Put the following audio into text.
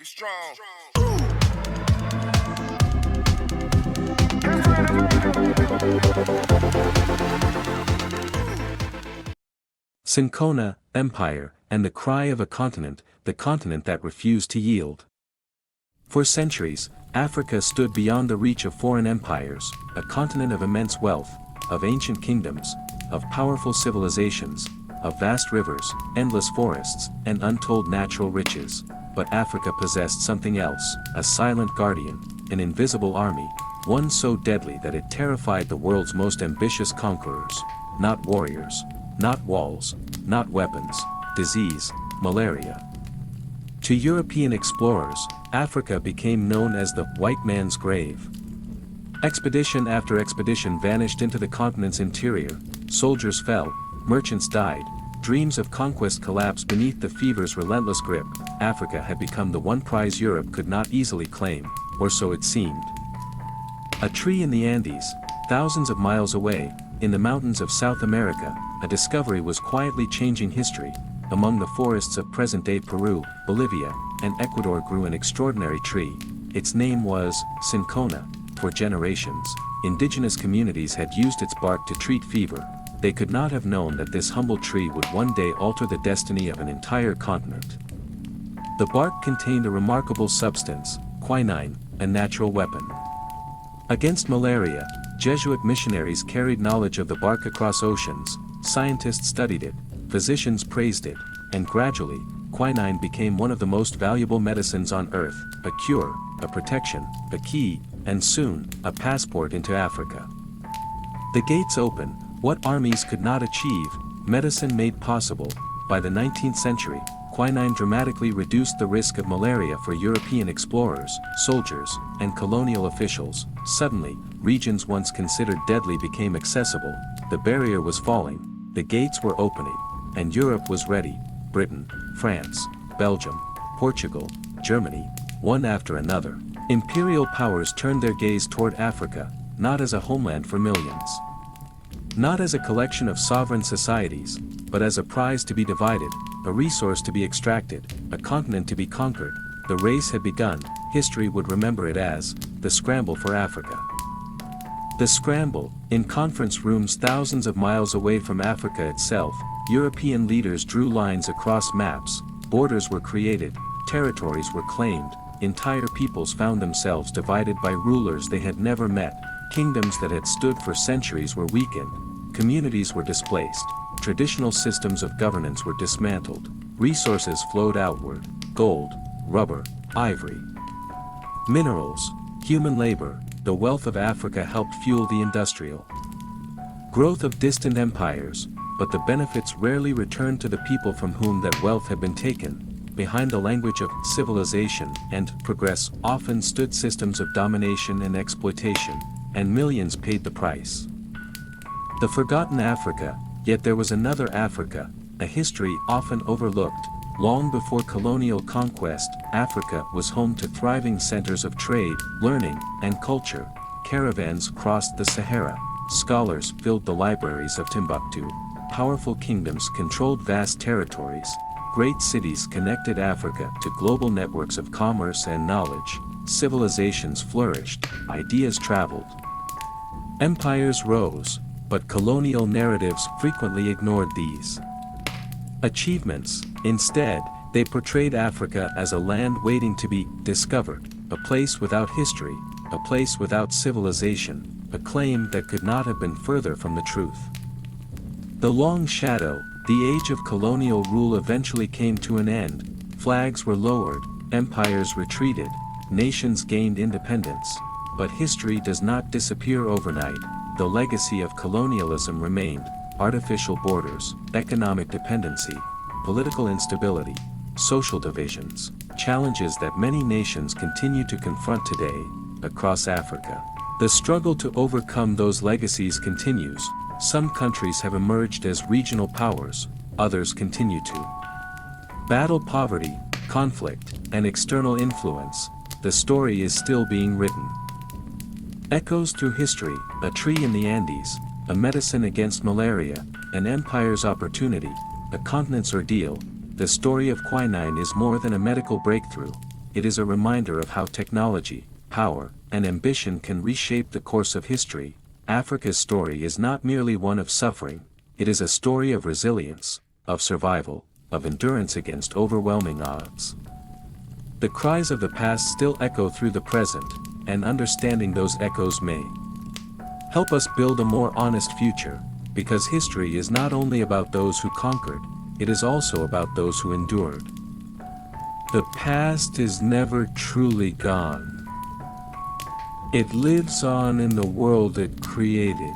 Get strong. Cinchona, empire, and the cry of a continent, the continent that refused to yield. For centuries, Africa stood beyond the reach of foreign empires, a continent of immense wealth, of ancient kingdoms, of powerful civilizations, of vast rivers, endless forests, and untold natural riches. But Africa possessed something else, a silent guardian, an invisible army, one so deadly that it terrified the world's most ambitious conquerors. Not warriors, not walls, not weapons, disease, malaria. To European explorers, Africa became known as the white man's grave. Expedition after expedition vanished into the continent's interior, soldiers fell, merchants died, dreams of conquest collapsed beneath the fever's relentless grip. Africa had become the one prize Europe could not easily claim, or so it seemed. A tree in the Andes, thousands of miles away, in the mountains of South America, a discovery was quietly changing history. Among the forests of present-day Peru, Bolivia, and Ecuador grew an extraordinary tree. Its name was Cinchona. For generations, indigenous communities had used its bark to treat fever. They could not have known that this humble tree would one day alter the destiny of an entire continent. The bark contained a remarkable substance, quinine, a natural weapon. Against malaria, Jesuit missionaries carried knowledge of the bark across oceans, scientists studied it, physicians praised it, and gradually, quinine became one of the most valuable medicines on earth, a cure, a protection, a key, and soon, a passport into Africa. The gates open, what armies could not achieve, medicine made possible. By the 19th century, quinine dramatically reduced the risk of malaria for European explorers, soldiers, and colonial officials. Suddenly, regions once considered deadly became accessible, the barrier was falling, the gates were opening, and Europe was ready. Britain, France, Belgium, Portugal, Germany, one after another. Imperial powers turned their gaze toward Africa, not as a homeland for millions. Not as a collection of sovereign societies, but as a prize to be divided, a resource to be extracted, a continent to be conquered. The race had begun. History would remember it as the scramble for Africa. The scramble. In conference rooms thousands of miles away from Africa itself, European leaders drew lines across maps, borders were created, territories were claimed, entire peoples found themselves divided by rulers they had never met, kingdoms that had stood for centuries were weakened, communities were displaced, traditional systems of governance were dismantled, resources flowed outward, gold, rubber, ivory, minerals, human labor. The wealth of Africa helped fuel the industrial growth of distant empires, but the benefits rarely returned to the people from whom that wealth had been taken. Behind the language of civilization and progress often stood systems of domination and exploitation, and millions paid the price. The forgotten Africa, yet there was another Africa, a history often overlooked. Long before colonial conquest, Africa was home to thriving centers of trade, learning, and culture. Caravans crossed the Sahara, scholars filled the libraries of Timbuktu, powerful kingdoms controlled vast territories, great cities connected Africa to global networks of commerce and knowledge, civilizations flourished, ideas traveled. Empires rose, but colonial narratives frequently ignored these achievements. Instead, they portrayed Africa as a land waiting to be discovered, a place without history, a place without civilization, a claim that could not have been further from the truth. The long shadow, the age of colonial rule eventually came to an end. Flags were lowered, empires retreated, nations gained independence. But history does not disappear overnight. The legacy of colonialism remained: artificial borders, economic dependency, political instability, social divisions, challenges that many nations continue to confront today. Across Africa, the struggle to overcome those legacies continues. Some countries have emerged as regional powers, others continue to battle poverty, conflict, and external influence. The story is still being written. Echoes through history: a tree in the Andes, a medicine against malaria, an empire's opportunity, a continent's ordeal. The story of quinine is more than a medical breakthrough. it is a reminder of how technology, power, and ambition can reshape the course of history. Africa's story is not merely one of suffering, it is a story of resilience, of survival, of endurance against overwhelming odds. The cries of the past still echo through the present, and understanding those echoes may help us build a more honest future, because history is not only about those who conquered, it is also about those who endured. The past is never truly gone. It lives on in the world it created.